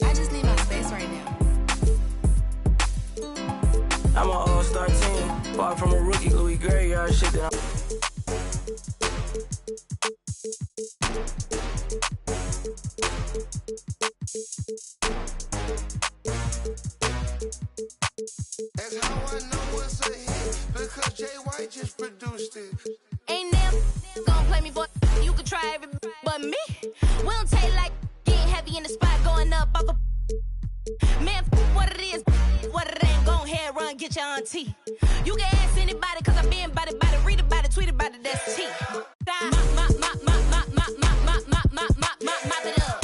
I just need my space right now. I'm an all-star team, far from a rookie, Louis Gray, shit that That's how I know what's a hit, because Jay White just produced it. Ain't never gonna play me for you could try every but me. We don't take like getting heavy in the spot, going up off a man, what it is, what it ain't. Go ahead, run, get your auntie. You can ask anybody, cause I been about it, read about it, tweet about it, that's tea. Mop it up.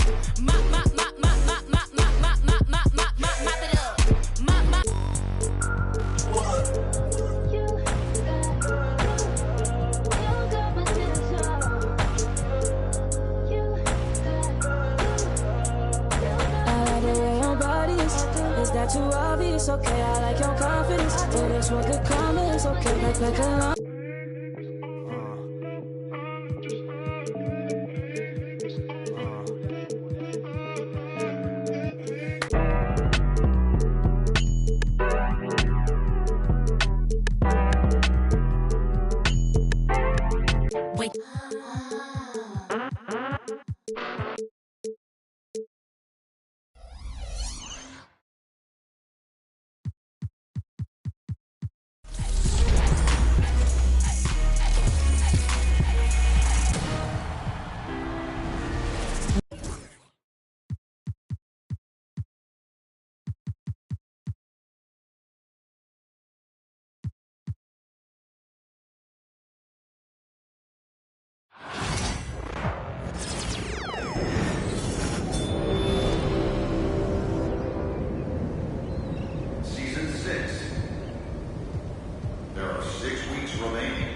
Is that too obvious? Okay, I like your confidence. Oh, this one could come, it's okay. Like a Wait. Season 6. There are 6 weeks remaining.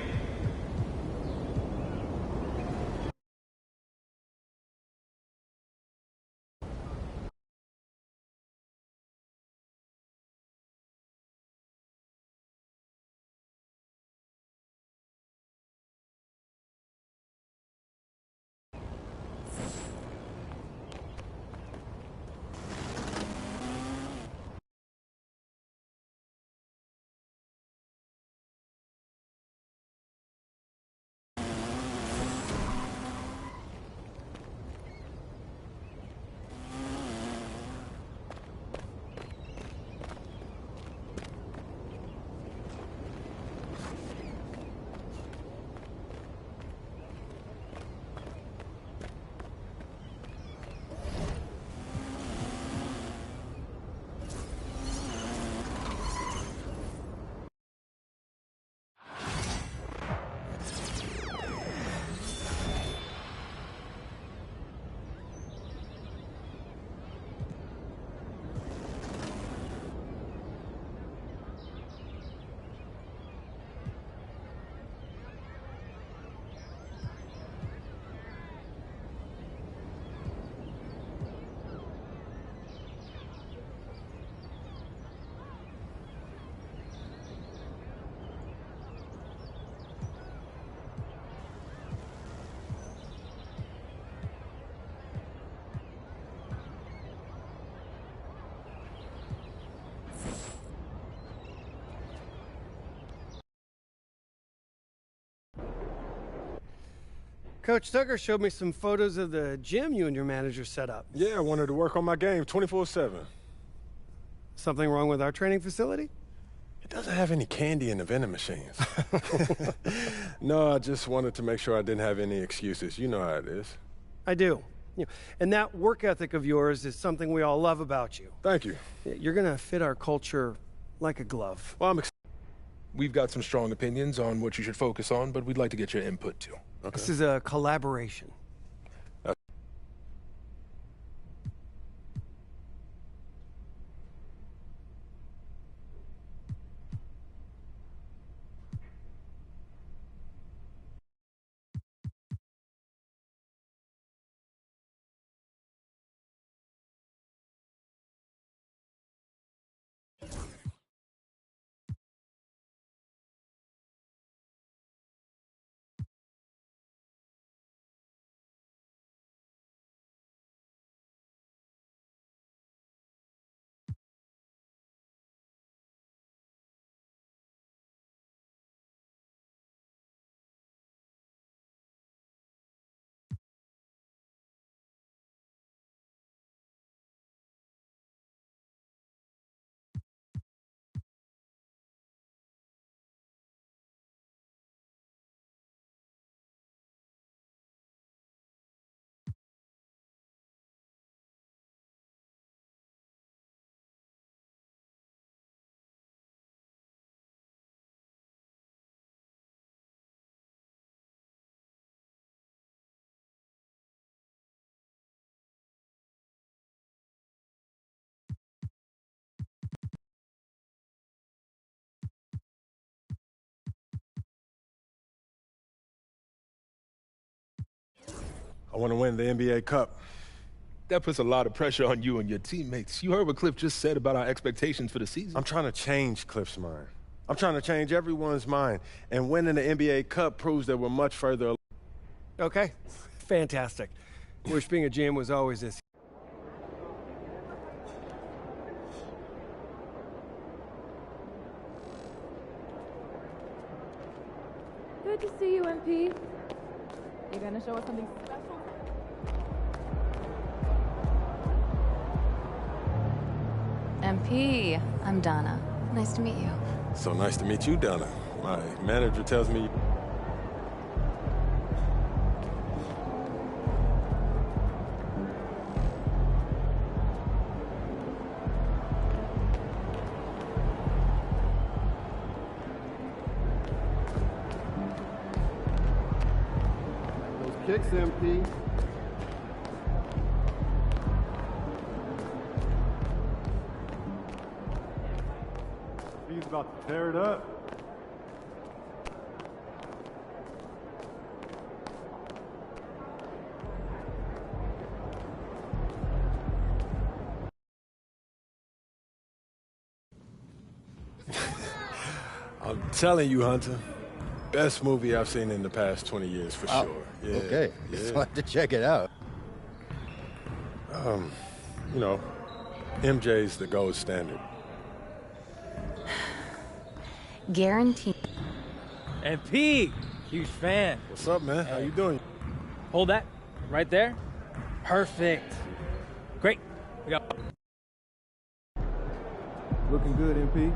Coach Tucker showed me some photos of the gym you and your manager set up. Yeah, I wanted to work on my game 24/7. Something wrong with our training facility? It doesn't have any candy in the vending machines. No, I just wanted to make sure I didn't have any excuses. You know how it is. I do. And that work ethic of yours is something we all love about you. Thank you. You're going to fit our culture like a glove. Well, We've got some strong opinions on what you should focus on, but we'd like to get your input too. Okay. This is a collaboration. I want to win the NBA Cup. That puts a lot of pressure on you and your teammates. You heard what Cliff just said about our expectations for the season. I'm trying to change Cliff's mind. I'm trying to change everyone's mind. And winning the NBA Cup proves that we're much further along. Okay, fantastic. Wish being a GM was always this. Good to see you, MP. You gonna show us something special? MP, I'm Donna. Nice to meet you. So nice to meet you, Donna. My manager tells me... Kicks, MP. He's about to tear it up. I'm telling you, Hunter. Best movie I've seen in the past 20 years, for sure. Yeah, okay, just wanted to check it out. You know, MJ's the gold standard. Guaranteed. MP, huge fan. What's up, man? How you doing? Hold that right there. Perfect. Great. We got. Looking good, MP.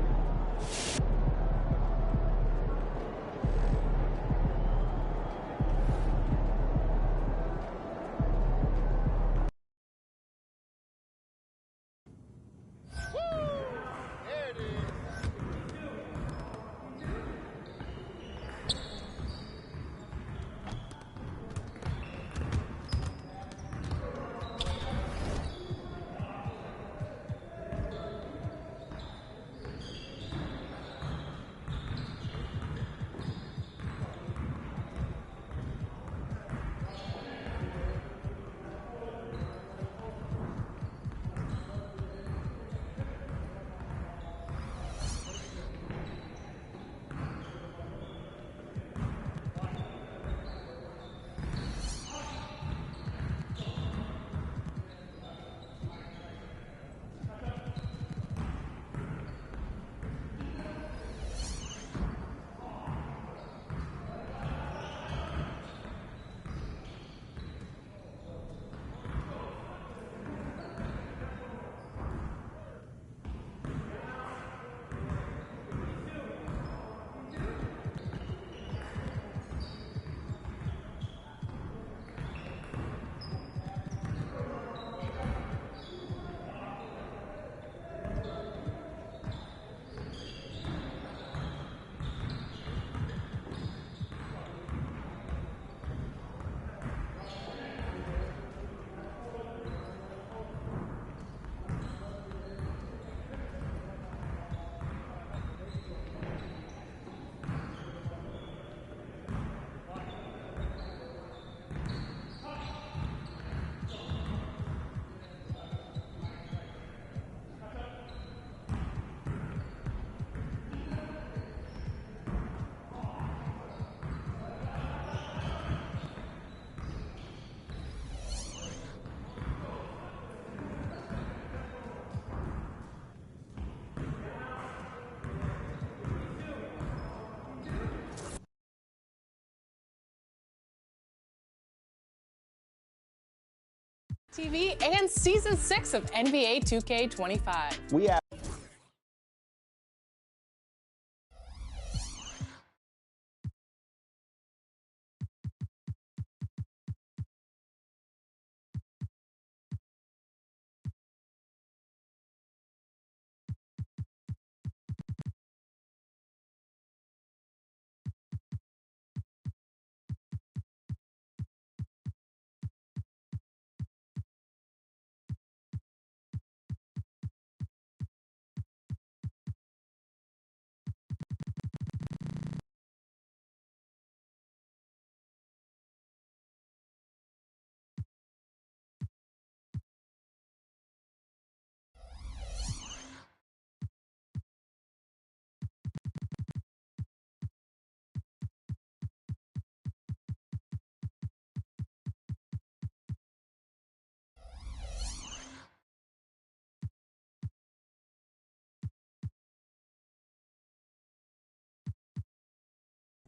TV and Season 6 of NBA 2K25. We have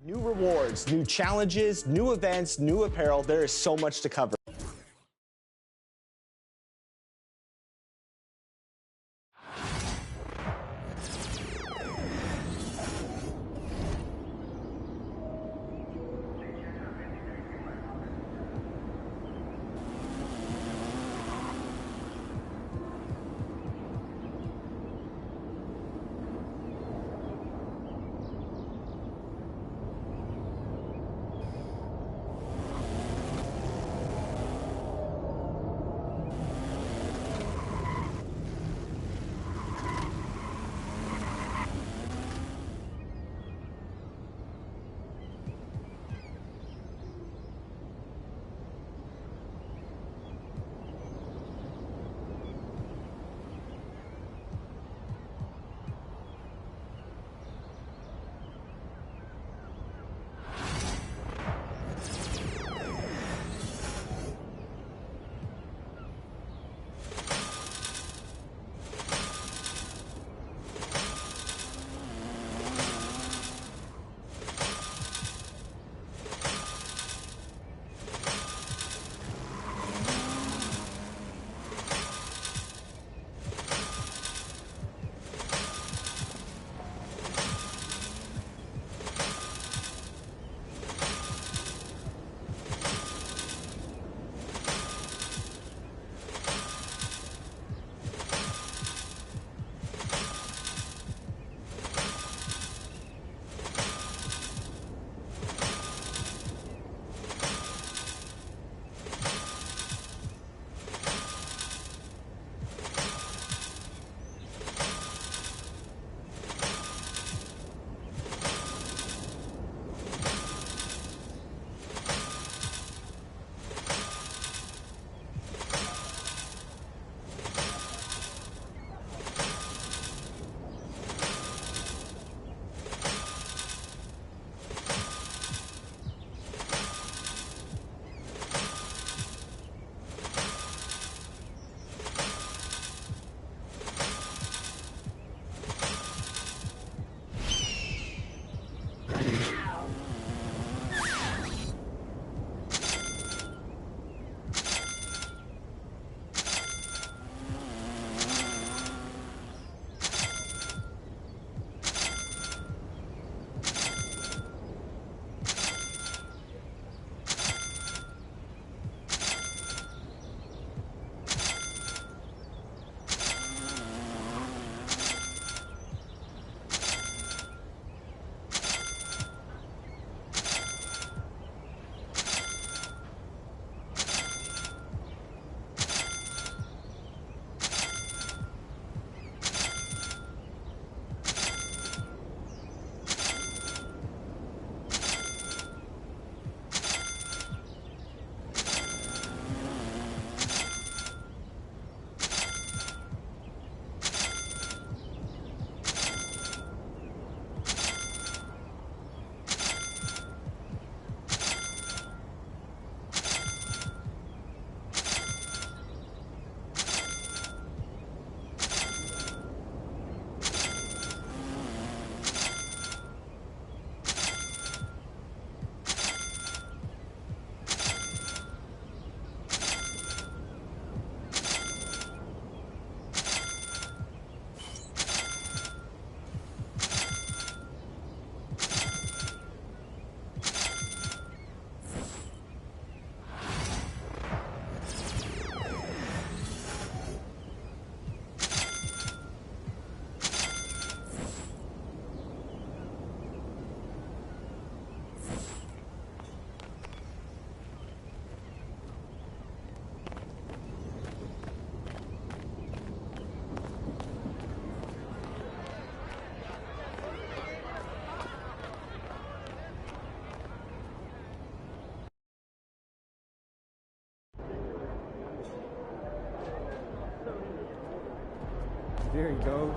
New rewards, new challenges, new events, new apparel. There is so much to cover. There he goes.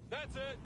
That's it.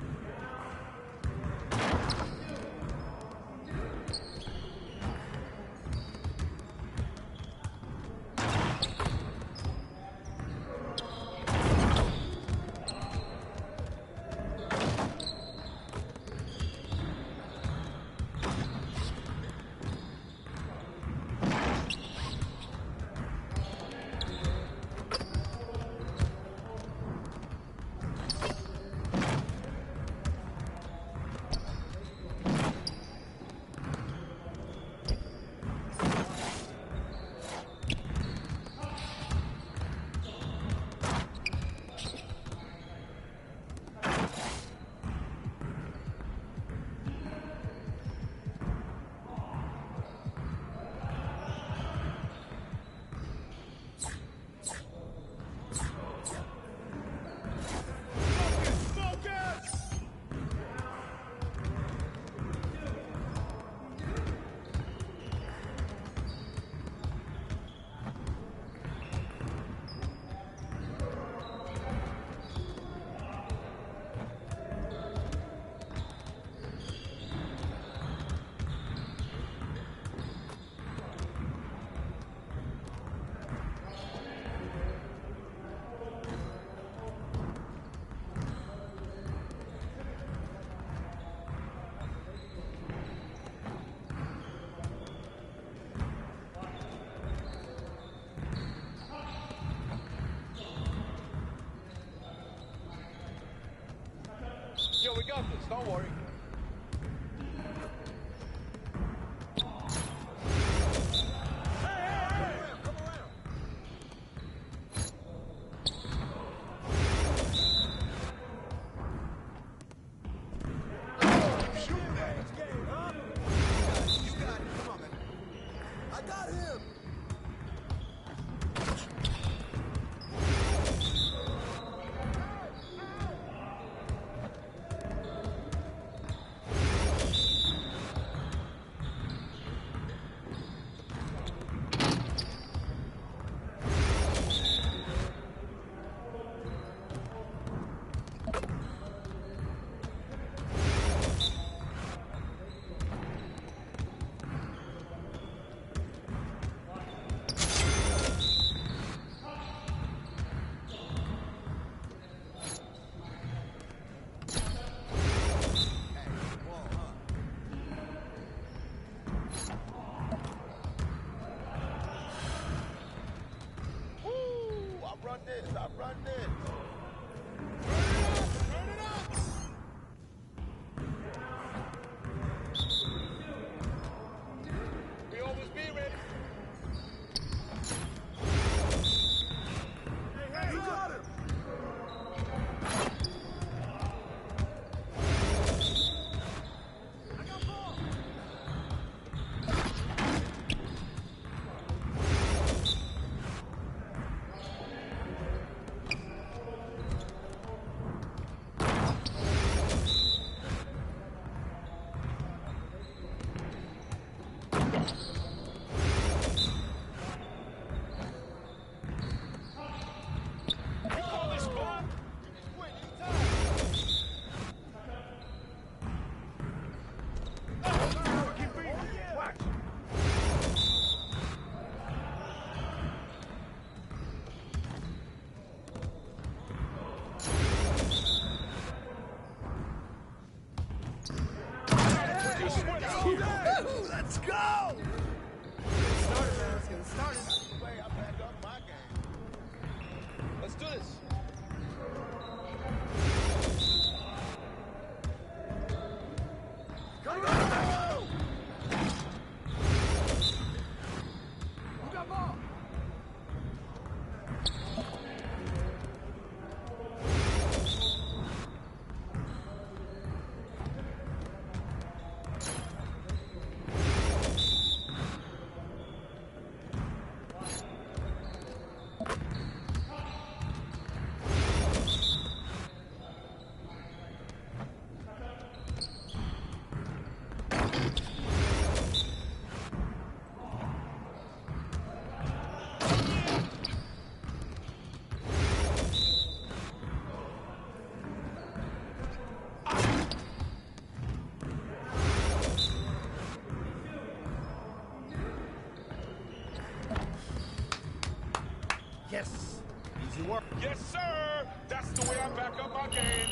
Woohoo! Let's go! Get started, man. Let's get started. Way I back up my game. Let's do this. Go, go, go! Who got ball? Yes. Easy work. Yes, sir. That's the way I back up my game.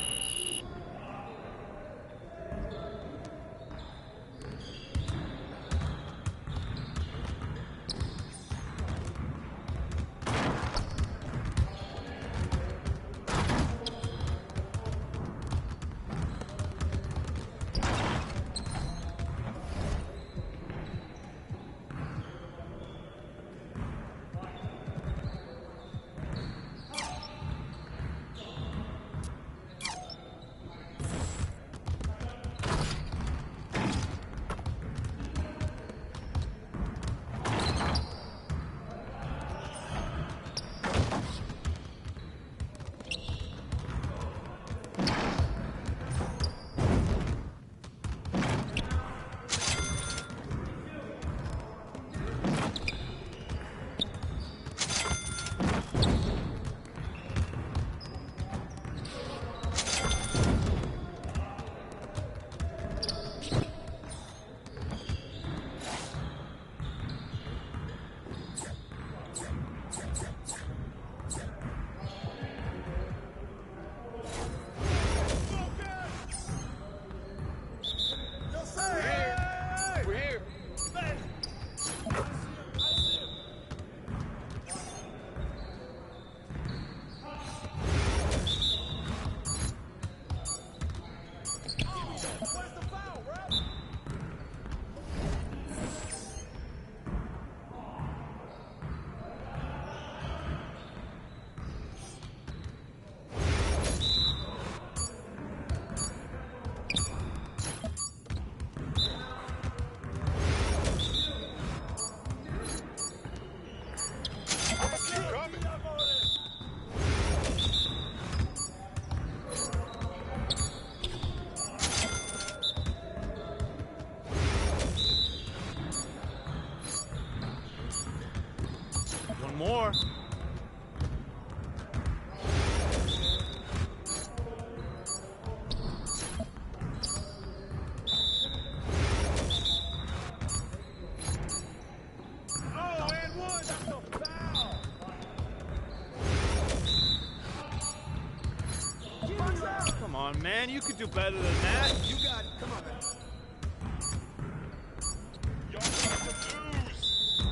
More. Come on, man. You could do better than that. You got it. Come on, man.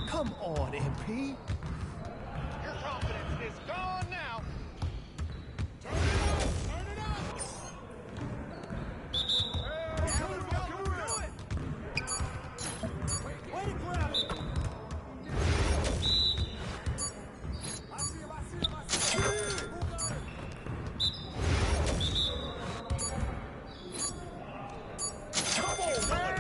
Come on, MP. Your confidence is gone now. Turn it up. Way to grab it. I see him. Come on, man.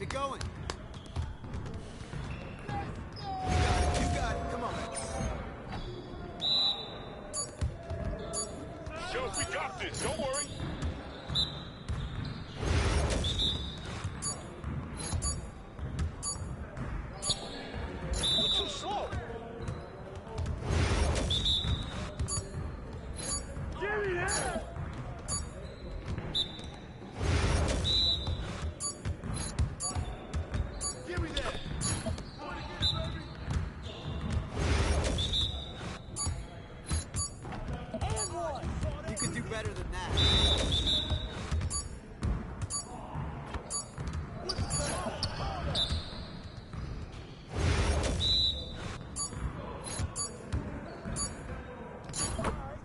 it going. You got it. Come on, man. Yo, we got this. Don't worry. You're too slow. Give me that. Give me that. And one. You could do better than that.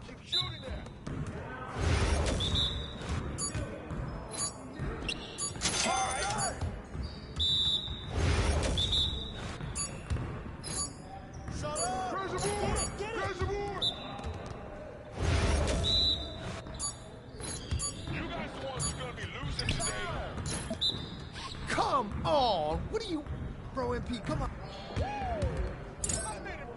Keep shooting there. All right. Shut up. Pressure board. Pressure board. You guys the ones who are gonna be losing today. Come on. What are you, bro? MP, come on. I made it.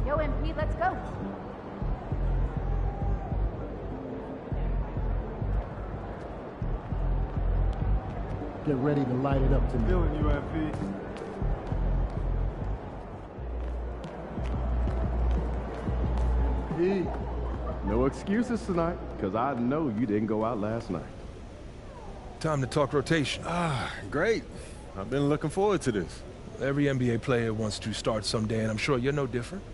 Yo, MP, let's go. Get ready to light it up tonight. Feeling you, MP. No excuses tonight, because I know you didn't go out last night. Time to talk rotation. Great. I've been looking forward to this. Every NBA player wants to start someday, and I'm sure you're no different.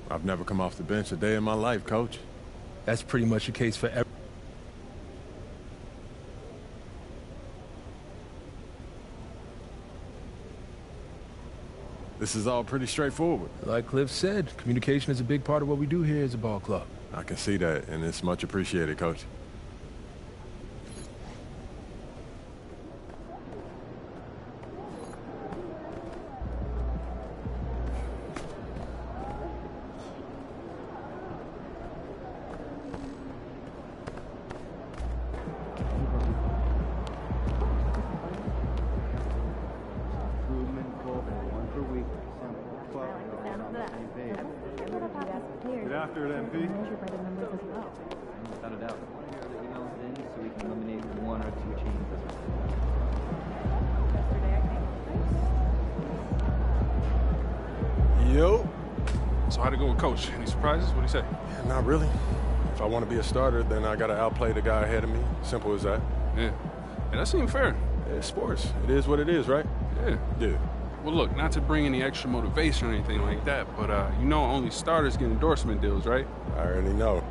I've never come off the bench a day in my life, Coach. That's pretty much the case for every... This is all pretty straightforward. Like Cliff said, communication is a big part of what we do here as a ball club. I can see that, and it's much appreciated, Coach. Get after it, MP. Without a doubt. The emails in so we can eliminate one or two chains. Yo. So how'd it go with Coach? Any surprises? What'd he say? Yeah, not really. If I want to be a starter, then I got to outplay the guy ahead of me. Simple as that. Yeah. And that seemed fair. Yeah, it's sports. It is what it is, right? Yeah. Yeah. Well, look, not to bring any extra motivation or anything like that, but you know only starters get endorsement deals, right? I already know.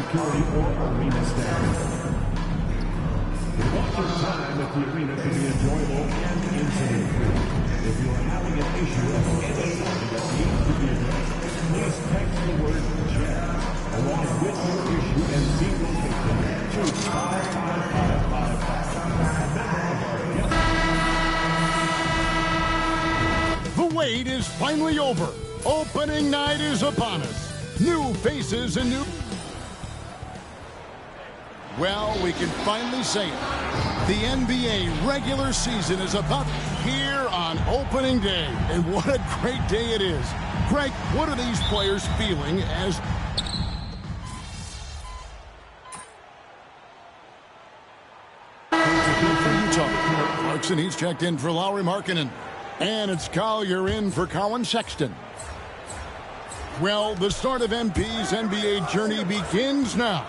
security or arena staff. We want your time at the arena to be enjoyable and incident-free. If you are having an issue of any kind that needs to be addressed, please text the word chat along with your issue and see location to 55555. The wait is finally over. Opening night is upon us. New faces and new... Well, we can finally say it. The NBA regular season is about here on opening day. And what a great day it is. Greg, what are these players feeling as... Clarkson, he's checked in for Lauri Markkanen. And it's Collier in for Colin Sexton. Well, the start of MP's NBA journey begins now.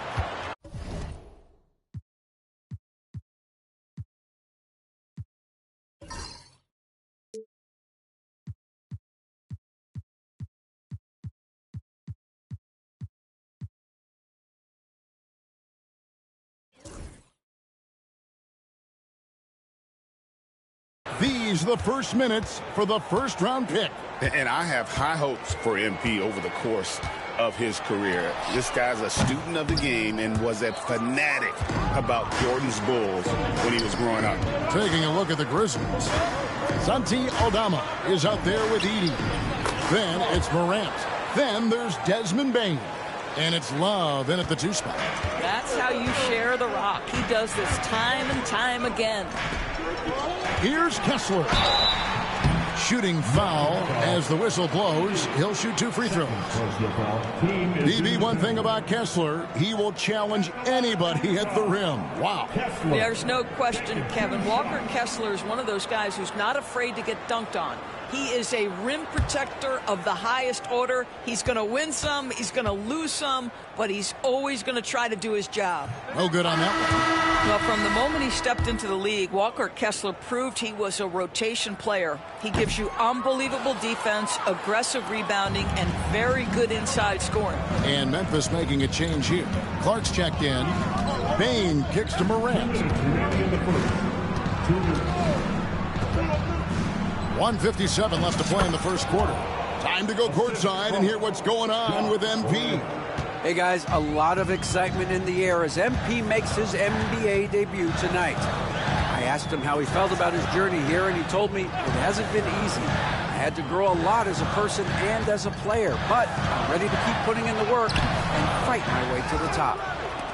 These are the first minutes for the first-round pick. And I have high hopes for MP over the course of his career. This guy's a student of the game and was a fanatic about Jordan's Bulls when he was growing up. Taking a look at the Grizzlies. Santi Aldama is out there with Edey. Then it's Morant. Then there's Desmond Bane. And it's Love in at the 2 spot. That's how you share the rock. He does this time and time again. Here's Kessler. Shooting foul as the whistle blows. He'll shoot 2 free throws. DB, one thing about Kessler, he will challenge anybody at the rim. Wow. There's no question, Kevin. Walker Kessler is one of those guys who's not afraid to get dunked on. He is a rim protector of the highest order. He's going to win some, he's going to lose some, but he's always going to try to do his job. No good on that one. Well, from the moment he stepped into the league, Walker Kessler proved he was a rotation player. He gives you unbelievable defense, aggressive rebounding, and very good inside scoring. And Memphis making a change here. Clark's checked in. Bane kicks to Morant. 1:57 left to play in the first quarter. Time to go courtside and hear what's going on with MP. Hey guys, a lot of excitement in the air as MP makes his NBA debut tonight. I asked him how he felt about his journey here, and he told me it hasn't been easy. I had to grow a lot as a person and as a player, but I'm ready to keep putting in the work and fight my way to the top.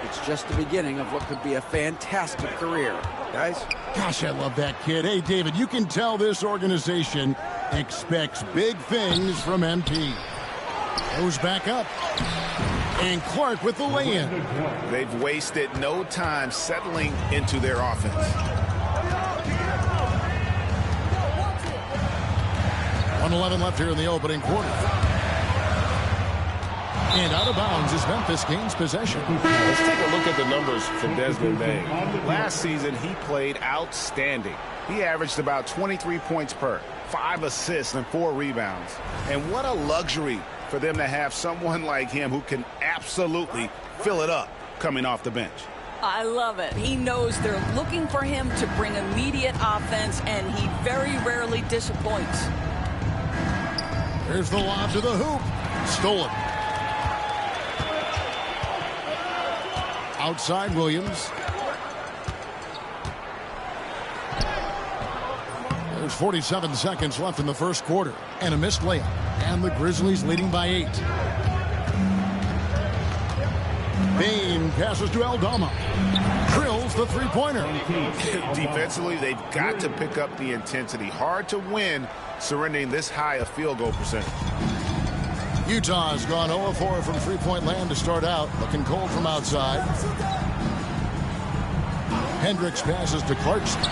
It's just the beginning of what could be a fantastic career. Guys? Gosh, I love that kid. Hey, David, you can tell this organization expects big things from MP. Goes back up. And Clark with the lay-in. They've wasted no time settling into their offense. 1:11 left here in the opening quarter. And out of bounds as Memphis gains possession. Let's take a look at the numbers for Desmond Bane. Last season, he played outstanding. He averaged about 23 points per, 5 assists, and 4 rebounds. And what a luxury for them to have someone like him who can absolutely fill it up coming off the bench. I love it. He knows they're looking for him to bring immediate offense, and he very rarely disappoints. There's the lob to the hoop. Stolen. Outside Williams. There's 47 seconds left in the first quarter. And a missed layup. And the Grizzlies leading by 8. Bane passes to Aldama. Drills the three-pointer. Defensively, they've got to pick up the intensity. Hard to win surrendering this high a field goal percentage. Utah's gone 0 of 4 from three-point land to start out. Looking cold from outside. Hendricks passes to Clarkson.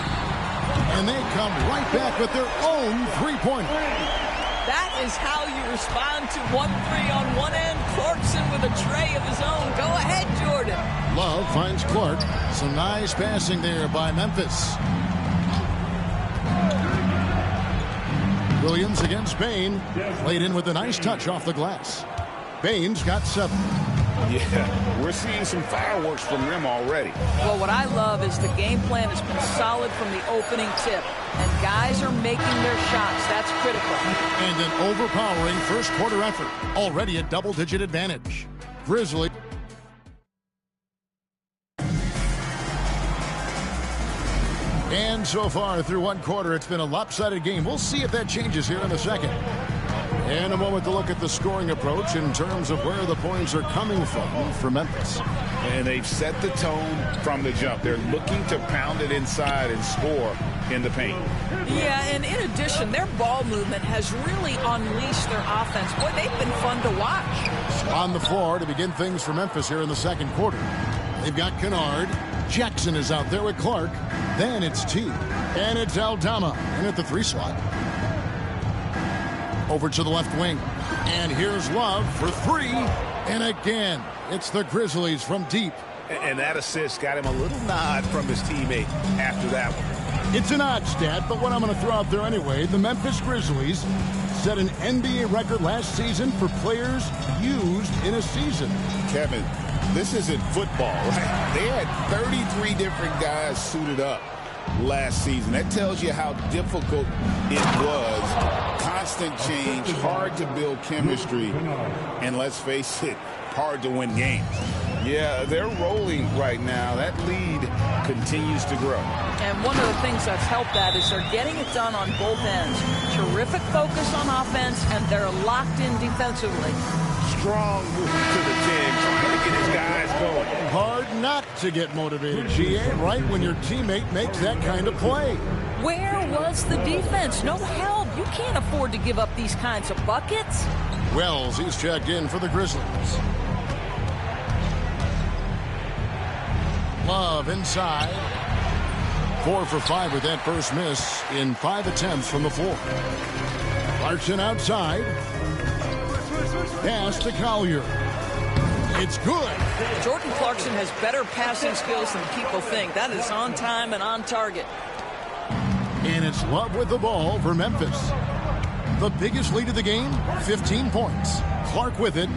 And they come right back with their own three-pointer. That is how you respond to 1-3 on one end. Clarkson with a tray of his own. Go ahead, Jordan. Love finds Clark. Some nice passing there by Memphis. Williams against Bane. Played in with a nice touch off the glass. Bane's got 7. Yeah, we're seeing some fireworks from them already. Well, what I love is the game plan has been solid from the opening tip, and guys are making their shots. That's critical. And an overpowering first quarter effort. Already a double-digit advantage. Grizzly. And so far through one quarter, it's been a lopsided game. We'll see if that changes here in the second. And a moment to look at the scoring approach in terms of where the points are coming from for Memphis. And they've set the tone from the jump. They're looking to pound it inside and score in the paint. Yeah, and in addition, their ball movement has really unleashed their offense. Boy, they've been fun to watch. On the floor to begin things for Memphis here in the second quarter. They've got Kennard. Jackson is out there with Clark. Then it's T. And it's Aldama in at the 3 slot. Over to the left wing. And here's Love for 3. And again, it's the Grizzlies from deep. And that assist got him a little nod from his teammate after that one. It's an odd stat, but what I'm going to throw out there anyway, the Memphis Grizzlies set an NBA record last season for players used in a season. Kevin, this isn't football, right? They had 33 different guys suited up last season. That tells you how difficult it was. Constant change, hard to build chemistry, and let's face it, hard to win games. Yeah, they're rolling right now. That lead continues to grow. And one of the things that's helped that is they're getting it done on both ends. Terrific focus on offense, and they're locked in defensively. Strong move to the 10, trying to get his guys going. Hard not to get motivated, GA, right when your teammate makes that kind of play. Where was the defense? No help. You can't afford to give up these kinds of buckets. Wells, he's checked in for the Grizzlies. Love inside. 4 for 5 with that first miss in 5 attempts from the floor. Clarkson outside. Pass to Collier. It's good. Jordan Clarkson has better passing skills than people think. That is on time and on target. And it's Love with the ball for Memphis. The biggest lead of the game, 15 points. Clark with it.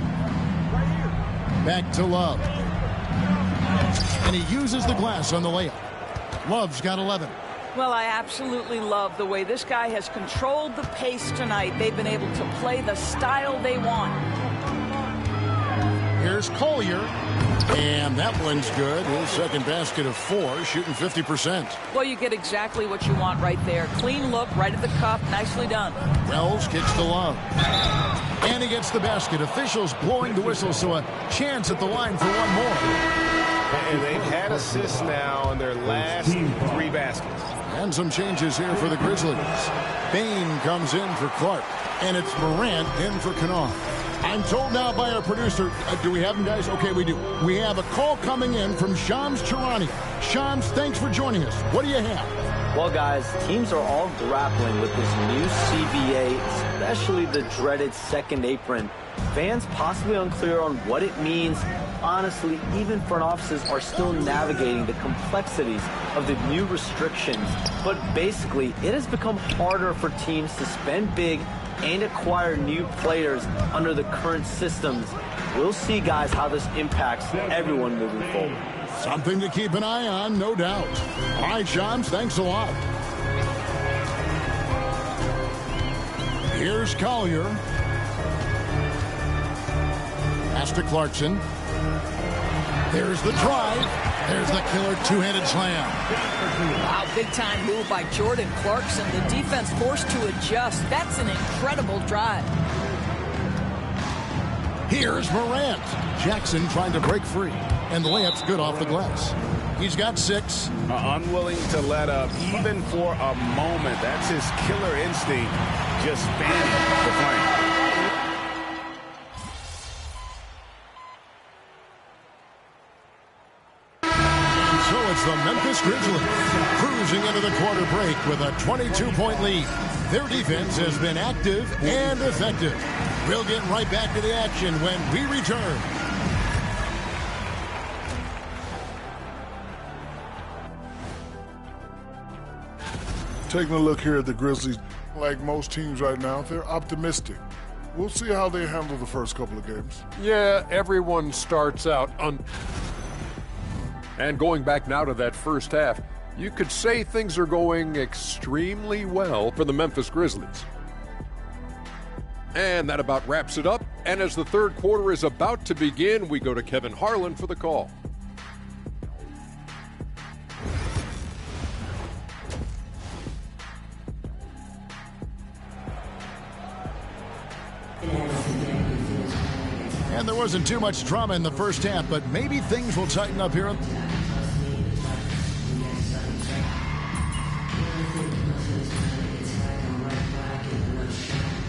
Back to Love. And he uses the glass on the layup. Love's got 11. Well, I absolutely love the way this guy has controlled the pace tonight. They've been able to play the style they want. Here's Collier. And that one's good. His second basket of 4, shooting 50%. Well, you get exactly what you want right there. Clean look, right at the cup. Nicely done. Wells kicks to Love. And he gets the basket. Officials blowing the whistle, so a chance at the line for one more. And they've had assists now on their last 3 baskets. And some changes here for the Grizzlies. Bain comes in for Clark. And it's Morant in for Kennard. I'm told now by our producer, do we have him, guys? Okay, we do. We have a call coming in from Shams Charania. Shams, thanks for joining us. What do you have? Well, guys, teams are all grappling with this new CBA, especially the dreaded second apron. Fans possibly unclear on what it means. Honestly, even front offices are still navigating the complexities of the new restrictions. But basically, it has become harder for teams to spend big and acquire new players under the current systems. We'll see, guys, how this impacts everyone moving forward. Something to keep an eye on, no doubt. All right, Shams, thanks a lot. Here's Collier. Pass to Clarkson. There's the drive. There's the killer two-handed slam. Wow, big-time move by Jordan Clarkson. The defense forced to adjust. That's an incredible drive. Here's Morant. Jackson trying to break free. And the layup's good off the glass. He's got 6. Unwilling to let up, even for a moment. That's his killer instinct, just fanning the flame. The Memphis Grizzlies cruising into the quarter break with a 22-point lead. Their defense has been active and effective. We'll get right back to the action when we return. Taking a look here at the Grizzlies, like most teams right now, they're optimistic. We'll see how they handle the first couple of games. Yeah, everyone starts out And going back now to that first half, you could say things are going extremely well for the Memphis Grizzlies. And that about wraps it up. And as the third quarter is about to begin, we go to Kevin Harlan for the call. And there wasn't too much drama in the first half, but maybe things will tighten up here.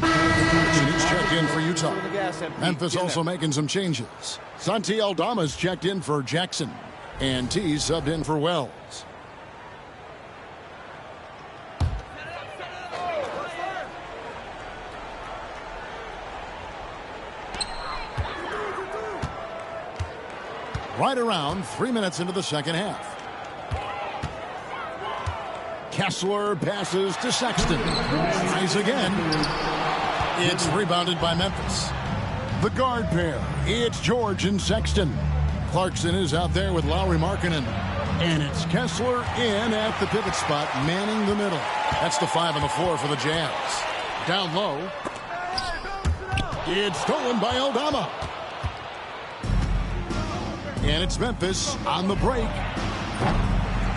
He's checked in for Utah. Memphis also making some changes. Santi Aldama's checked in for Jackson. And T subbed in for Wells. Right around 3 minutes into the second half. Kessler passes to Sexton. Tries again. It's rebounded by Memphis. The guard pair. It's George and Sexton. Clarkson is out there with Lauri Markkanen. And it's Kessler in at the pivot spot, manning the middle. That's the 5 on the floor for the Jazz. Down low. It's stolen by Aldama. And it's Memphis on the break.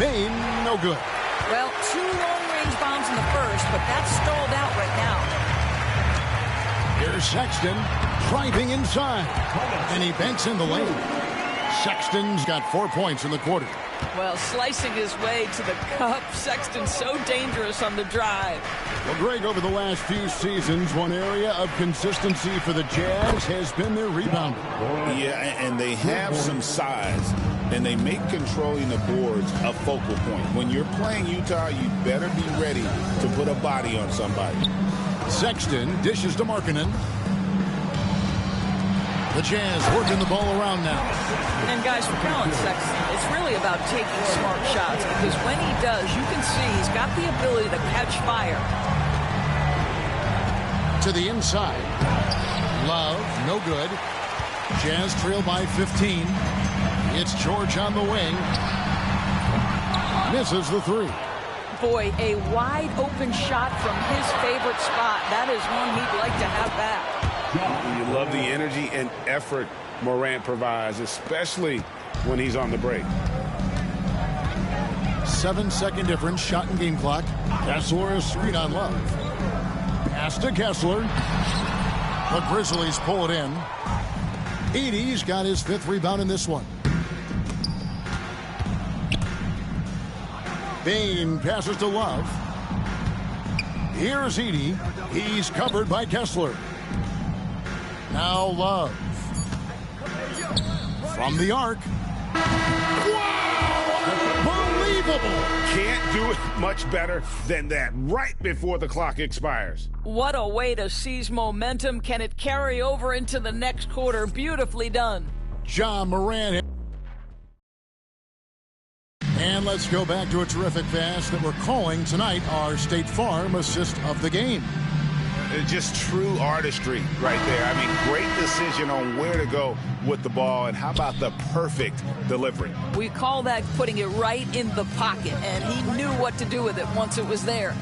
Bain, no good. Well, 2 long-range bombs in the first, but that's stalled out right now. Here's Sexton driving inside. And he banks in the lane. Sexton's got 4 points in the quarter. Well, slicing his way to the cup. Sexton's so dangerous on the drive. Well, Greg, over the last few seasons, one area of consistency for the Jazz has been their rebounding. Yeah, and they have some size, and they make controlling the boards a focal point. When you're playing Utah, you better be ready to put a body on somebody. Sexton dishes to Markkanen. The Jazz working the ball around now. And guys, for Colin Sexton, it's really about taking smart shots, because when he does, you can see he's got the ability to catch fire. To the inside. Love, no good. Jazz trail by 15. It's George on the wing. Misses the 3. Boy, a wide open shot from his favorite spot. That is one he'd like to have back. You love the energy and effort Morant provides, especially when he's on the break. 7-second difference, shot and game clock. Kessler is screen on Love. Pass to Kessler. The Grizzlies pull it in. Edey's got his 5th rebound in this one. Bain passes to Love. Here's Edey. He's covered by Kessler. Now Love. From the arc. Wow! Unbelievable! Can't do it much better than that right before the clock expires. What a way to seize momentum. Can it carry over into the next quarter? Beautifully done. Ja Morant. And let's go back to a terrific pass that we're calling tonight our State Farm assist of the game. Just true artistry right there. I mean, great decision on where to go with the ball, and how about the perfect delivery? We call that putting it right in the pocket, and he knew what to do with it once it was there.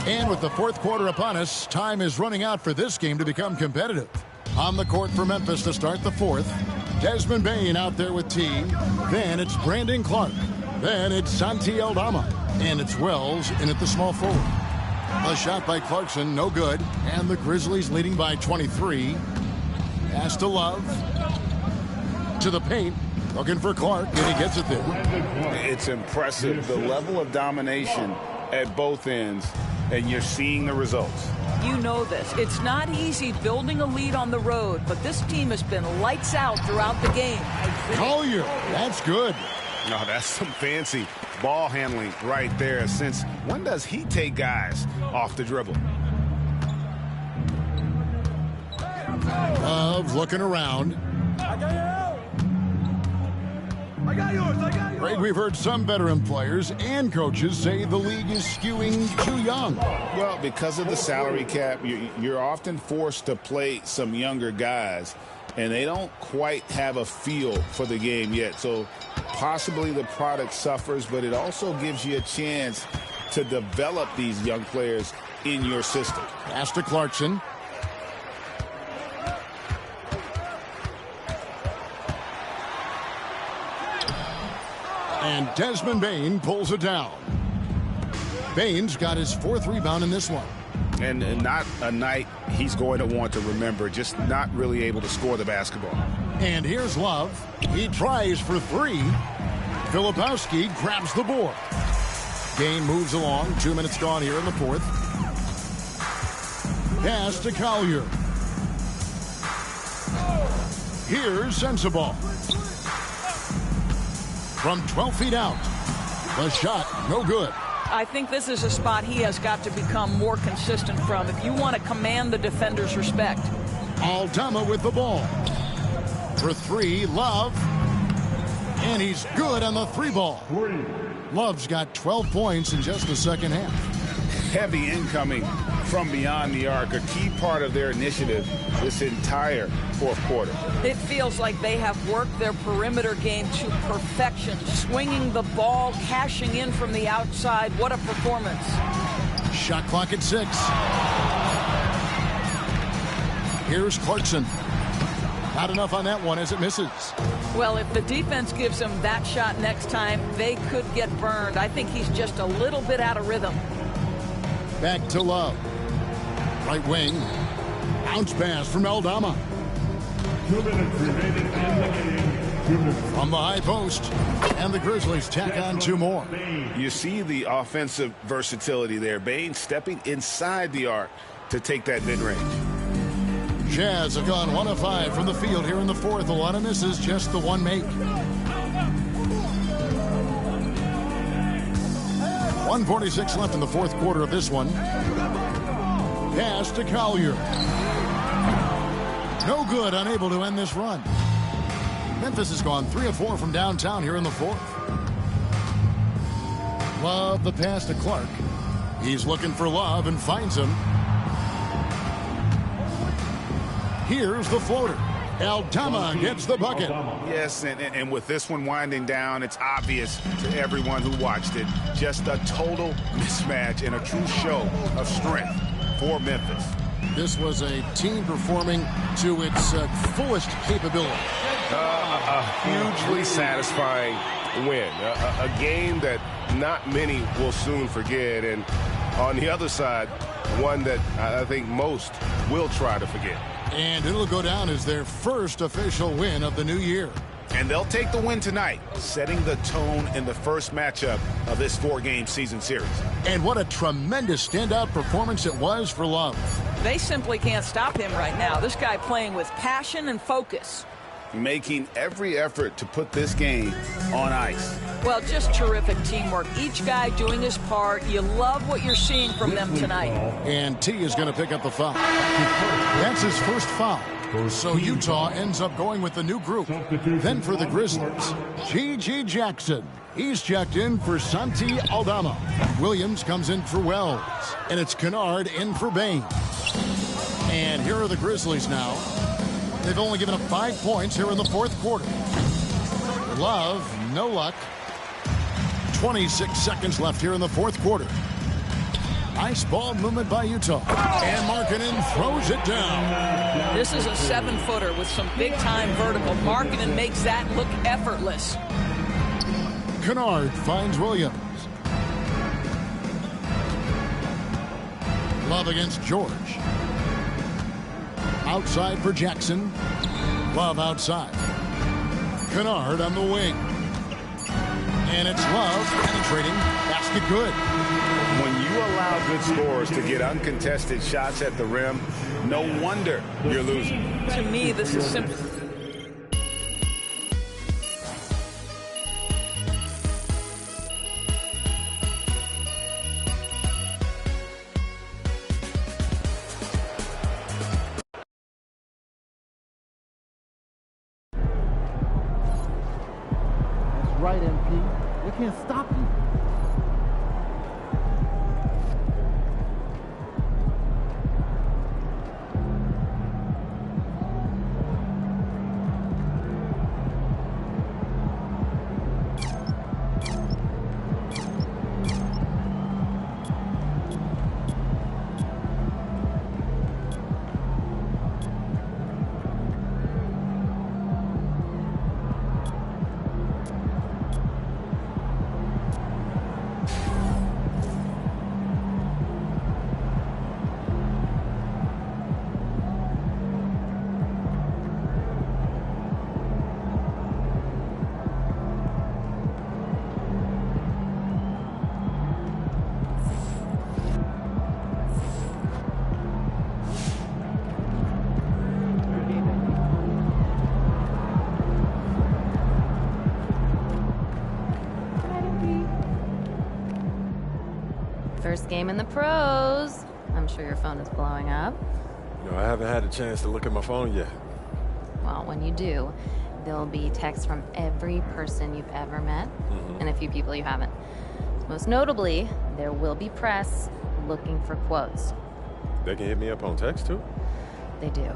And with the 4th quarter upon us, time is running out for this game to become competitive. On the court for Memphis to start the 4th, Desmond Bain out there with T. Then it's Brandon Clark. Then it's Santi Aldama. And it's Wells in at the small forward. A shot by Clarkson, no good. And the Grizzlies leading by 23. Pass to Love. To the paint. Looking for Clark, and he gets it there. It's impressive, the level of domination at both ends, and you're seeing the results. You know this. It's not easy building a lead on the road, but this team has been lights out throughout the game. Collier, that's good. No, that's some fancy ball handling right there. Since when does he take guys off the dribble? Love looking around. I got yours. I got yours. Greg, we've heard some veteran players and coaches say the league is skewing too young. Well, because of the salary cap, you're often forced to play some younger guys, and they don't quite have a feel for the game yet. So possibly the product suffers, but it also gives you a chance to develop these young players in your system. Pass to Clarkson. And Desmond Bane pulls it down. Bane's got his 4th rebound in this one. And not a night he's going to want to remember, just not really able to score the basketball. And here's Love. He tries for 3. Filipowski grabs the board. Game moves along. 2 minutes gone here in the 4th. Pass to Collier. Here's Sensabaugh. From 12 feet out. The shot, no good. I think this is a spot he has got to become more consistent from if you want to command the defender's respect. Aldama with the ball. For 3, Love. And he's good on the 3 ball. Love's got 12 points in just the second half. Heavy incoming from beyond the arc, a key part of their initiative this entire 4th quarter. It feels like they have worked their perimeter game to perfection, swinging the ball, cashing in from the outside. What a performance. Shot clock at 6. Here's Clarkson. Not enough on that one as it misses. Well, if the defense gives him that shot next time, they could get burned. I think he's just a little bit out of rhythm. Back to Love. Right wing. Bounce pass from Aldama. 2 minutes remaining in the game. 2 minutes. From the high post. And the Grizzlies tack on 2 more. You see the offensive versatility there. Bane stepping inside the arc to take that mid-range. Jazz have gone 1 of 5 from the field here in the 4th. A lot of misses, just the 1 make. 1:46 left in the 4th quarter of this one. Pass to Collier. No good, unable to end this run. Memphis has gone 3 of 4 from downtown here in the 4th. Love the pass to Clark. He's looking for Love and finds him. Here's the floater. Aldama gets the bucket. Yes, and with this one winding down, it's obvious to everyone who watched it. Just a total mismatch and a true show of strength for Memphis. This was a team performing to its fullest capability. A hugely satisfying win. A game that not many will soon forget. And on the other side, one that I think most will try to forget. And it'll go down as their first official win of the new year. And they'll take the win tonight, setting the tone in the first matchup of this 4-game season series. And what a tremendous standout performance it was for Love. They simply can't stop him right now. This guy playing with passion and focus. Making every effort to put this game on ice. Well, just terrific teamwork. Each guy doing his part. You love what you're seeing from them tonight. And T is going to pick up the foul. That's his first foul. So Utah ends up going with the new group. Then for the Grizzlies, G.G. Jackson. He's checked in for Santi Aldama. Williams comes in for Wells. And it's Kennard in for Bane. And here are the Grizzlies now. They've only given up 5 points here in the 4th quarter. Love, no luck. 26 seconds left here in the 4th quarter. Nice ball movement by Utah. And Markkanen throws it down. This is a 7-footer with some big-time vertical. Markkanen makes that look effortless. Kennard finds Williams. Love against George. Outside for Jackson. Love outside. Kennard on the wing. And it's Love penetrating. Basket good. When you allow good scorers to get uncontested shots at the rim, no wonder you're losing. To me, this is simple. can't stop you. First game in the pros. I'm sure your phone is blowing up. No, I haven't had a chance to look at my phone yet. Well, when you do, there'll be texts from every person you've ever met and a few people you haven't. Most notably, there will be press looking for quotes. They can hit me up on text too? They do.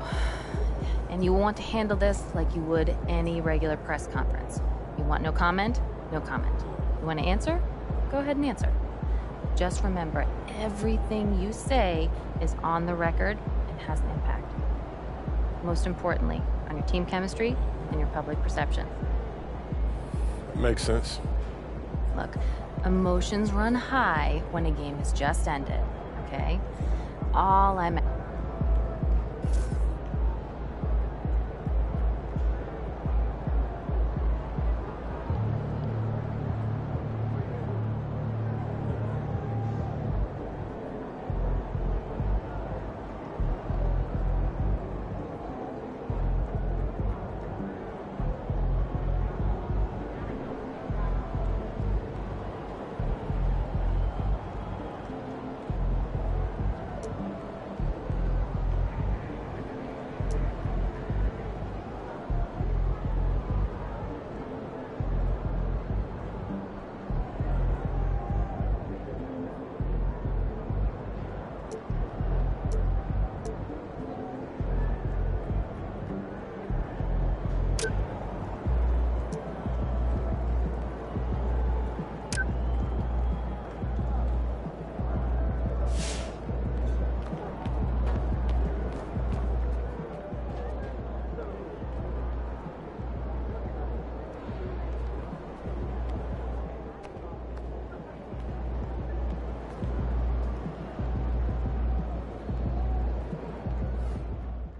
And you will want to handle this like you would any regular press conference. You want no comment? No comment. You want to answer? Go ahead and answer. Just remember, everything you say is on the record and has an impact. Most importantly, on your team chemistry and your public perception. Makes sense. Look, emotions run high when a game has just ended, okay? All I'm...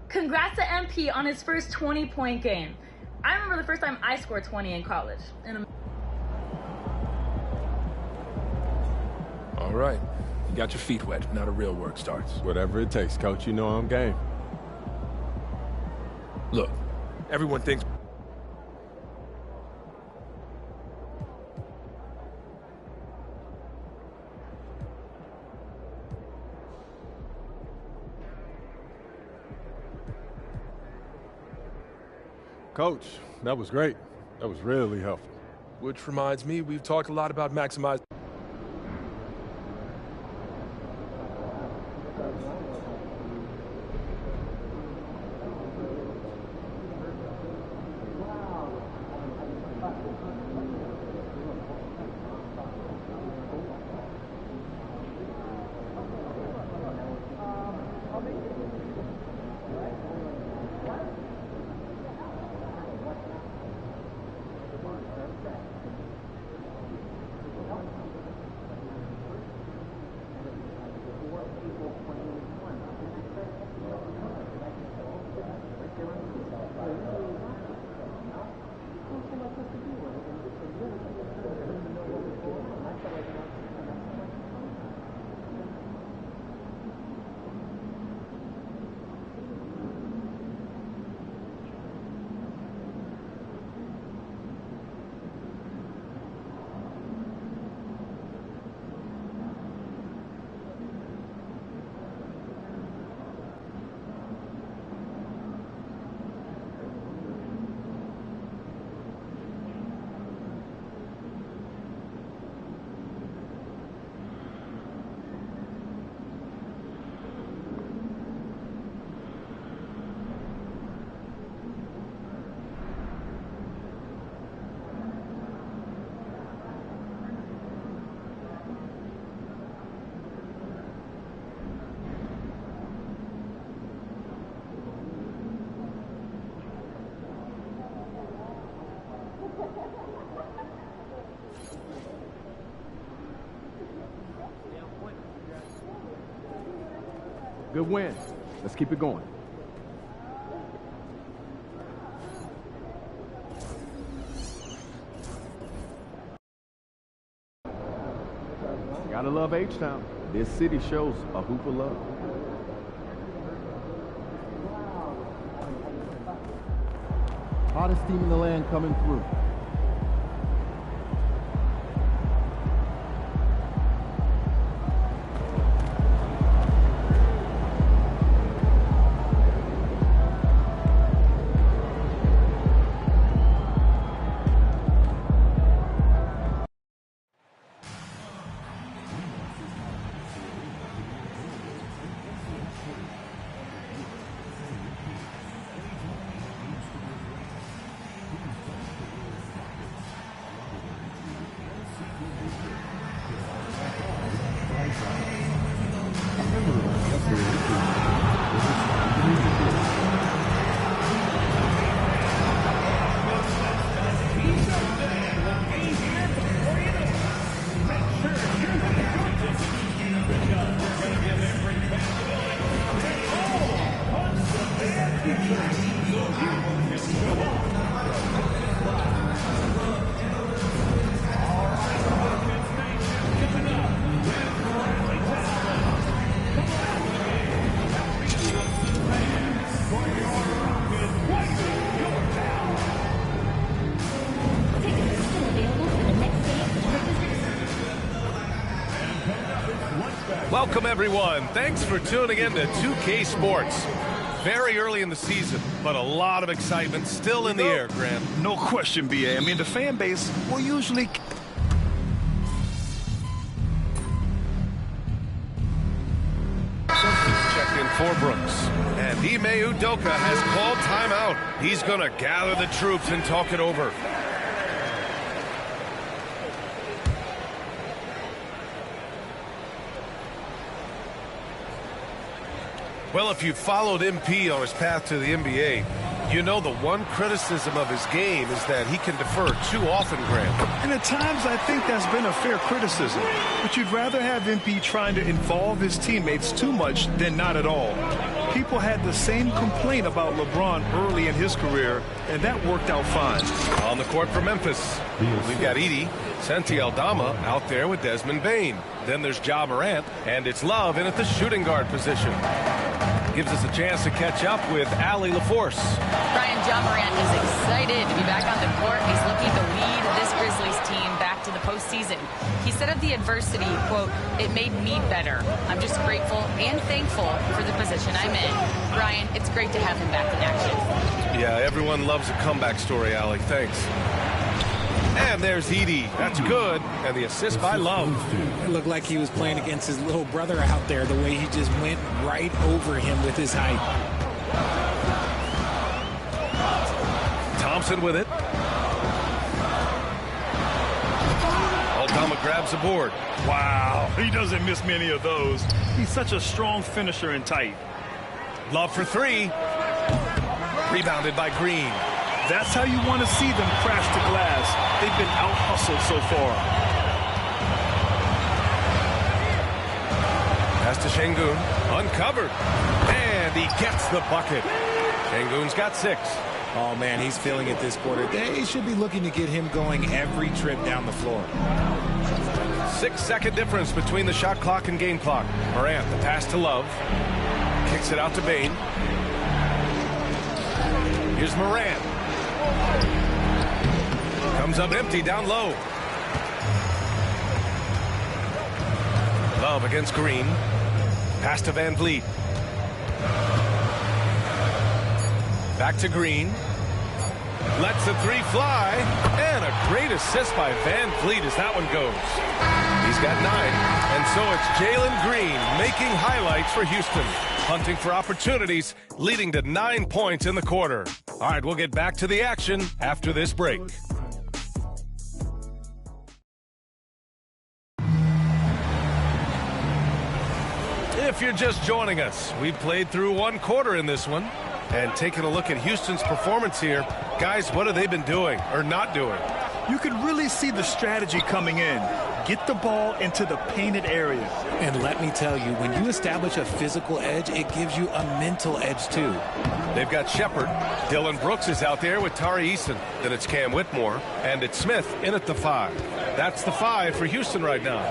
Congrats to MP on his first 20-point game. I remember the first time I scored 20 in college. All right. You got your feet wet. Now the real work starts. Whatever it takes, Coach. You know I'm game. Look, everyone thinks... Coach, that was great. That was really helpful. Which reminds me, we've talked a lot about maximizing... Good win. Let's keep it going. Gotta love H-Town. This city shows a hoop of love. Hottest team in the land coming through. Welcome, everyone. Thanks for tuning in to 2K Sports. Very early in the season, but a lot of excitement still in the air, Graham. No question, BA. I mean, the fan base will usually... Checked in for Brooks. And Ime Udoka has called timeout. He's going to gather the troops and talk it over. Well, if you followed MP on his path to the NBA, you know the one criticism of his game is that he can defer too often, Graham. And at times, I think that's been a fair criticism. But you'd rather have MP trying to involve his teammates too much than not at all. People had the same complaint about LeBron early in his career, and that worked out fine. On the court for Memphis, we've got Edie Santi Aldama out there with Desmond Bane. Then there's Ja Morant, and it's Love in at the shooting guard position. Gives us a chance to catch up with Allie LaForce. Brian, Ja Morant is excited to be back on the court. He's looking to lead this Grizzlies team back to the postseason. He said of the adversity, quote, "It made me better. I'm just grateful and thankful for the position I'm in." Brian, it's great to have him back in action. Yeah, everyone loves a comeback story, Allie. Thanks. And there's Edie. That's good. And the assist by Love. It looked like he was playing against his little brother out there, the way he just went right over him with his height. Thompson with it. Aldama grabs the board. Wow, he doesn't miss many of those. He's such a strong finisher and tight. Love for three. Rebounded by Green. That's how you want to see them crash the glass. They've been out-hustled so far. Pass to Şengün. Uncovered. And he gets the bucket. Şengün's got 6. Oh, man, he's feeling it this quarter. They should be looking to get him going every trip down the floor. 6-second difference between the shot clock and game clock. Morant, the pass to Love. Kicks it out to Bane. Here's Morant. Comes up empty down low. Love against Green. Pass to Van Vliet. Back to Green. Lets the three fly. And a great assist by Van Vliet as that one goes. He's got 9. And so it's Jalen Green making highlights for Houston. Hunting for opportunities, leading to 9 points in the quarter. All right, we'll get back to the action after this break. If you're just joining us, we played through 1 quarter in this one. And taking a look at Houston's performance here, guys, what have they been doing or not doing? You could really see the strategy coming in. Get the ball into the painted area. And let me tell you, when you establish a physical edge, it gives you a mental edge too. They've got Shepard. Dillon Brooks is out there with Tari Eason. Then it's Cam Whitmore. And it's Smith in at the 5. That's the 5 for Houston right now.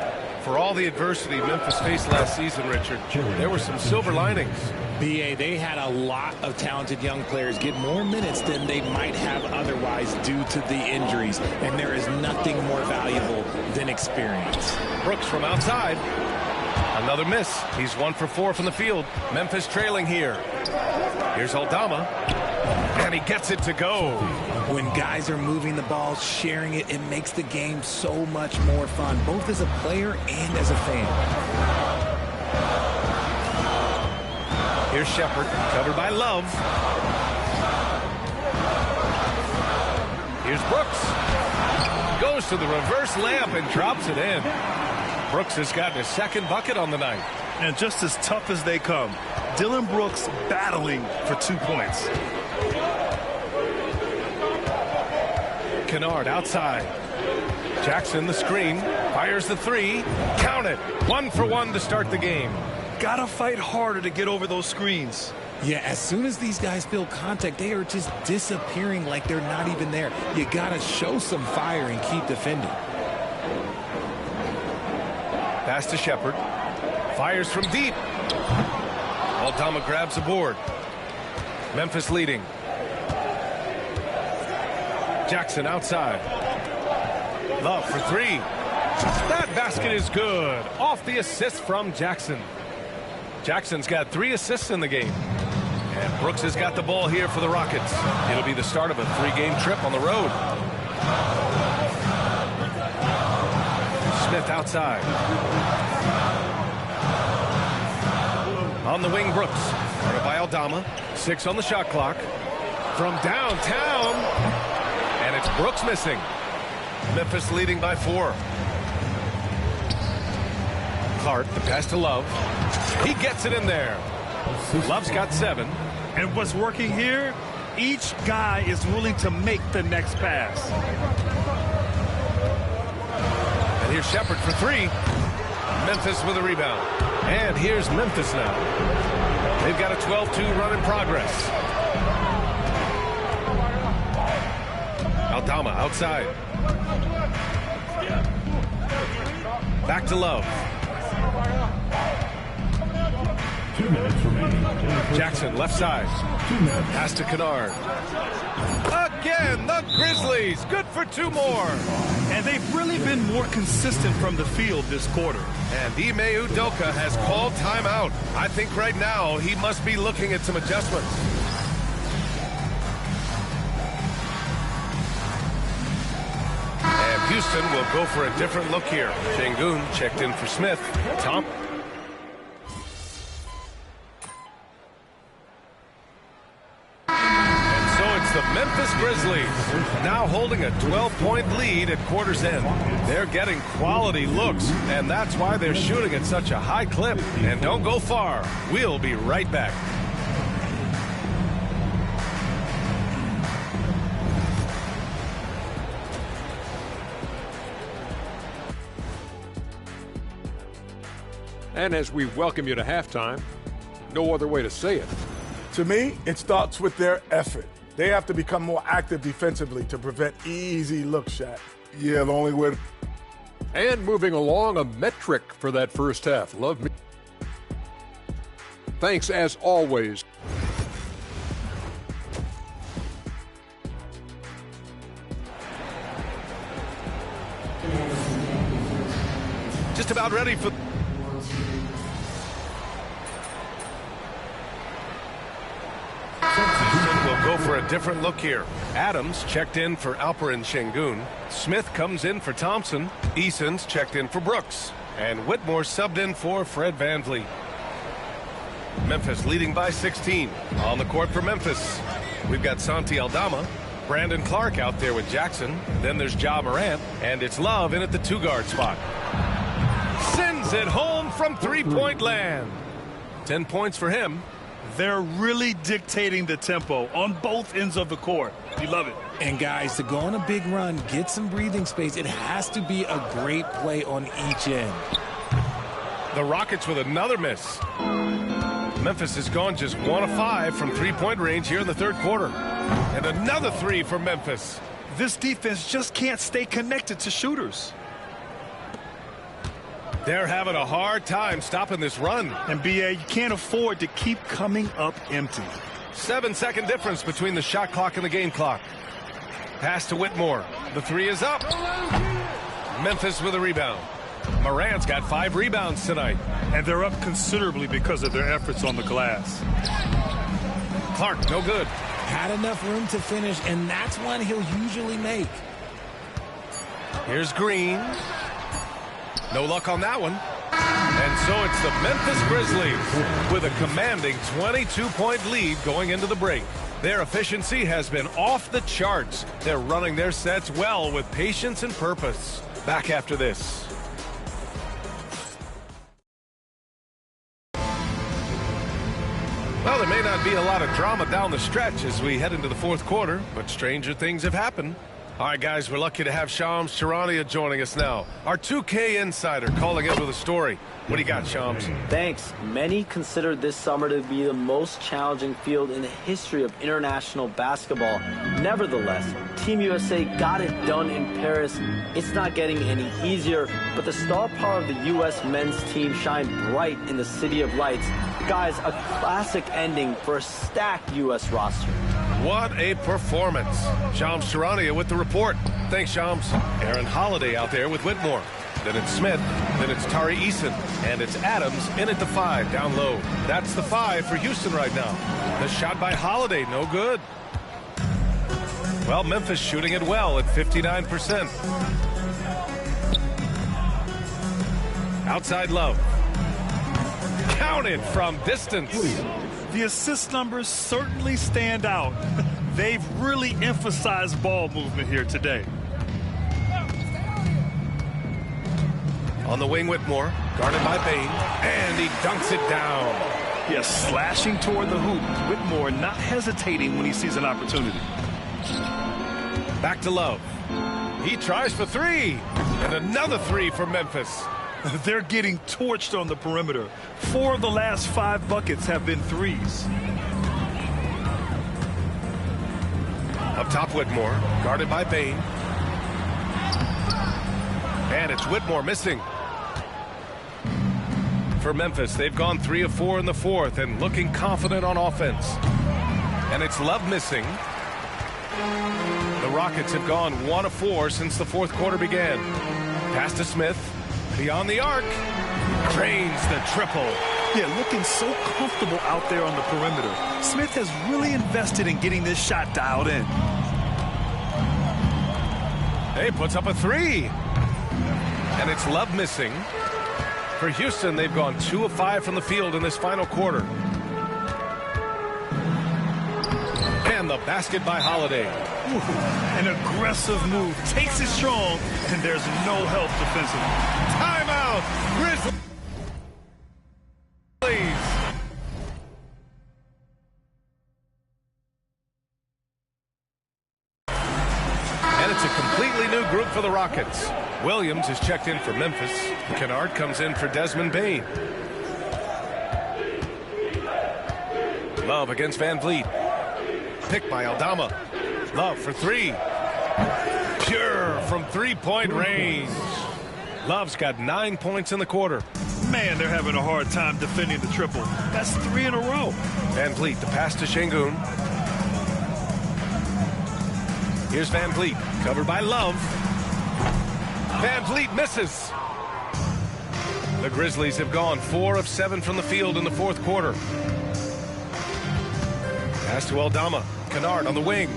For all the adversity Memphis faced last season, Richard, there were some silver linings. BA, they had a lot of talented young players get more minutes than they might have otherwise due to the injuries. And there is nothing more valuable than experience. Brooks from outside. Another miss. He's 1 for 4 from the field. Memphis trailing here. Here's Aldama. And he gets it to go. When guys are moving the ball, sharing it, it makes the game so much more fun, both as a player and as a fan. Here's Shepard, covered by Love. Here's Brooks. Goes to the reverse layup and drops it in. Brooks has gotten his second bucket on the night. And just as tough as they come, Dillon Brooks battling for 2 points. Kennard outside. Jackson the screen. Fires the 3. Count it. 1 for 1 to start the game. Gotta fight harder to get over those screens. Yeah, as soon as these guys feel contact, they are just disappearing like they're not even there. You gotta show some fire and keep defending. Pass to Shepard. Fires from deep. Aldama grabs the board. Memphis leading. Jackson outside. Love for 3. That basket is good. Off the assist from Jackson. Jackson's got 3 assists in the game. And Brooks has got the ball here for the Rockets. It'll be the start of a 3-game trip on the road. Smith outside. On the wing, Brooks. Guarded by Aldama. 6 on the shot clock. From downtown. And it's Brooks missing. Memphis leading by 4. Clark, the pass to Love. He gets it in there. Love's got 7. And what's working here, each guy is willing to make the next pass. And here's Shepard for 3. Memphis with a rebound. And here's Memphis now. They've got a 12-2 run in progress. Aldama outside. Back to Love. 2 minutes remaining. Jackson left side. 2 minutes. Pass to Kennard. Again, the Grizzlies. Good for 2 more. And they've really been more consistent from the field this quarter. And Ime Udoka has called timeout. I think right now he must be looking at some adjustments. And Houston will go for a different look here. Şengün checked in for Smith. Tom. And so it's the Memphis Grizzlies now holding a 12-point lead at quarter's end. They're getting quality looks, and that's why they're shooting at such a high clip. And don't go far. We'll be right back. And as we welcome you to halftime, no other way to say it. To me, it starts with their effort. They have to become more active defensively to prevent easy looks, Shaq. Yeah, the only way. And moving along, a metric for that first half. Love me. Thanks as always. Just about ready for... We'll go for a different look here. Adams checked in for Alperen Şengün. Smith comes in for Thompson. Eason's checked in for Brooks. And Whitmore subbed in for Fred VanVleet. Memphis leading by 16. On the court for Memphis, we've got Santi Aldama. Brandon Clark out there with Jackson. Then there's Ja Morant. And it's Love in at the 2-guard spot. Sends it home from 3-point land. 10 points for him. They're really dictating the tempo on both ends of the court. We love it. And guys, to go on a big run, get some breathing space, it has to be a great play on each end. The Rockets with another miss. Memphis has gone just 1 of 5 from three-point range here in the third quarter. And another three for Memphis. This defense just can't stay connected to shooters. They're having a hard time stopping this run. And BA, you can't afford to keep coming up empty. 7-second difference between the shot clock and the game clock. Pass to Whitmore. The three is up. Memphis with a rebound. Morant's got 5 rebounds tonight. And they're up considerably because of their efforts on the glass. Clark, no good. Had enough room to finish, and that's one he'll usually make. Here's Green. No luck on that one. And so it's the Memphis Grizzlies with a commanding 22-point lead going into the break. Their efficiency has been off the charts. They're running their sets well with patience and purpose. Back after this. Well, there may not be a lot of drama down the stretch as we head into the fourth quarter, but stranger things have happened. All right, guys, we're lucky to have Shams Charania joining us now. Our 2K insider calling in with a story. What do you got, Shams? Thanks. Many consider this summer to be the most challenging field in the history of international basketball. Nevertheless, Team USA got it done in Paris. It's not getting any easier, but the star power of the U.S. men's team shined bright in the City of Lights. Guys, a classic ending for a stacked U.S. roster. What a performance. Shams Charania with the report. Thanks, Shams. Aaron Holiday out there with Whitmore. Then it's Smith. Then it's Tari Eason. And it's Adams in at the 5 down low. That's the 5 for Houston right now. The shot by Holiday, no good. Well, Memphis shooting it well at 59%. Outside Love. Counted from distance. The assist numbers certainly stand out. They've really emphasized ball movement here today. On the wing, Whitmore, guarded by Bain, and he dunks it down. Yes, slashing toward the hoop. Whitmore not hesitating when he sees an opportunity. Back to Love. He tries for 3, and another 3 for Memphis. They're getting torched on the perimeter. 4 of the last 5 buckets have been threes. Up top, Whitmore, guarded by Bain. And it's Whitmore missing. For Memphis, they've gone 3 of 4 in the fourth and looking confident on offense. And it's Love missing. The Rockets have gone 1 of 4 since the fourth quarter began. Pass to Smith. Beyond the arc. Drains the triple. Yeah, looking so comfortable out there on the perimeter. Smith has really invested in getting this shot dialed in. Hey, puts up a 3. And it's Love missing. For Houston, they've gone 2 of 5 from the field in this final quarter. And the basket by Holiday. An aggressive move. Takes it strong, and there's no help defensively. Timeout, Grizzlies. And it's a completely new group for the Rockets. Williams is checked in for Memphis. Kennard comes in for Desmond Bain. Love against Van Vliet. Picked by Aldama. Love for 3. Pure from three-point range. Love's got 9 points in the quarter. Man, they're having a hard time defending the triple. That's 3 in a row. Van Vliet, the pass to Şengün. Here's Van Vliet, covered by Love. Van Vliet misses. The Grizzlies have gone 4 of 7 from the field in the fourth quarter. Pass to Aldama. Kennard on the wing.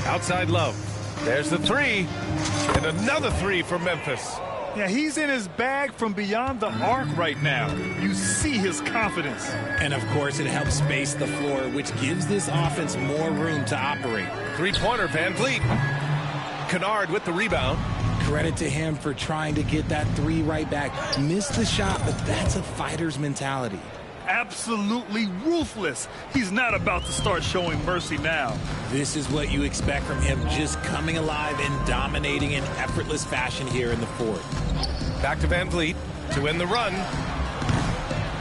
Outside Love. There's the 3. And another 3 for Memphis. Yeah, he's in his bag from beyond the arc right now. You see his confidence. And, of course, it helps space the floor, which gives this offense more room to operate. Three-pointer, Van Vliet. Kennard with the rebound. Credit to him for trying to get that three right back. Missed the shot, but that's a fighter's mentality. Absolutely ruthless. He's not about to start showing mercy now. This is what you expect from him, just coming alive and dominating in effortless fashion here in the fourth. Back to Van Vliet to win the run.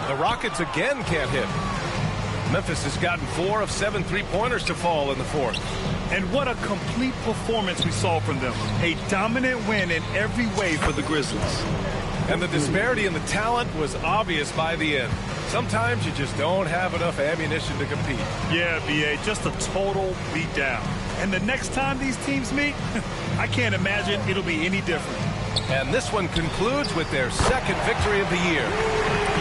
The Rockets again can't hit. Memphis has gotten 4 of 7 3-pointers to fall in the fourth. And what a complete performance we saw from them. A dominant win in every way for the Grizzlies. And the disparity in the talent was obvious by the end. Sometimes you just don't have enough ammunition to compete. Yeah, B.A., just a total beatdown. And the next time these teams meet, I can't imagine it'll be any different. And this one concludes with their second victory of the year.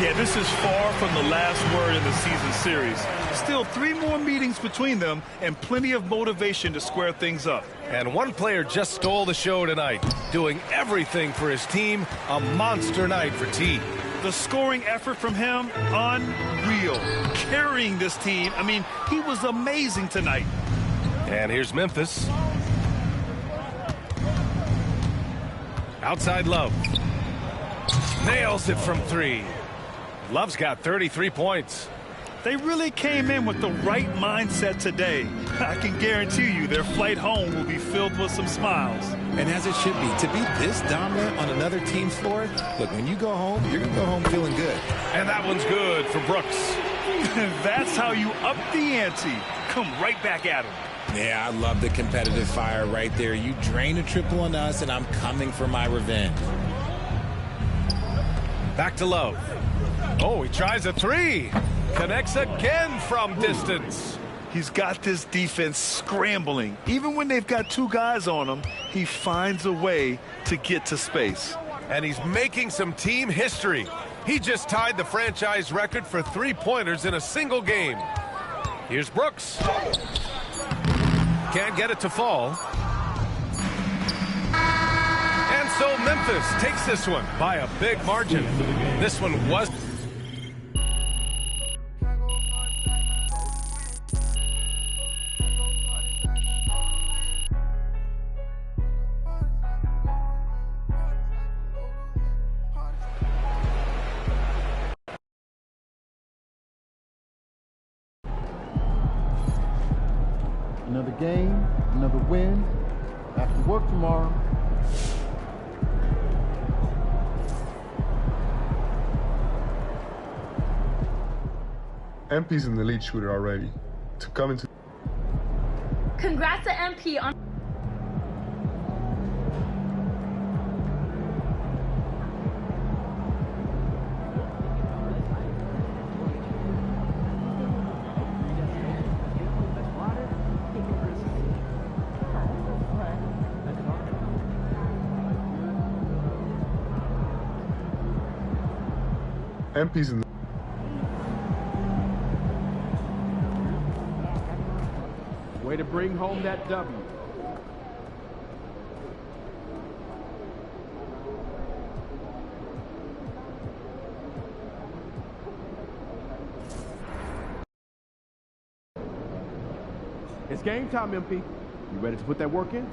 Yeah, this is far from the last word in the season series. Still 3 more meetings between them and plenty of motivation to square things up. And one player just stole the show tonight, doing everything for his team. A monster night for T. The scoring effort from him, unreal. Carrying this team, I mean, he was amazing tonight. And here's Memphis. Outside Love. Nails it from 3. Love's got 33 points. They really came in with the right mindset today. I can guarantee you their flight home will be filled with some smiles. And as it should be, to be this dominant on another team's floor, look, when you go home, you're going to go home feeling good. And that one's good for Brooks. That's how you up the ante. Come right back at him. Yeah, I love the competitive fire right there. You drain a triple on us, and I'm coming for my revenge. Back to Love. Oh, he tries a 3. Connects again from distance. He's got this defense scrambling. Even when they've got 2 guys on him, he finds a way to get to space. And he's making some team history. He just tied the franchise record for 3-pointers in a single game. Here's Brooks. Can't get it to fall. And so Memphis takes this one by a big margin. This one was... Another game, another win. Back to work tomorrow. MP's an elite shooter already. To come into... Congrats to MP on... MP's in the... Way to bring home that W. It's game time, MP. You ready to put that work in?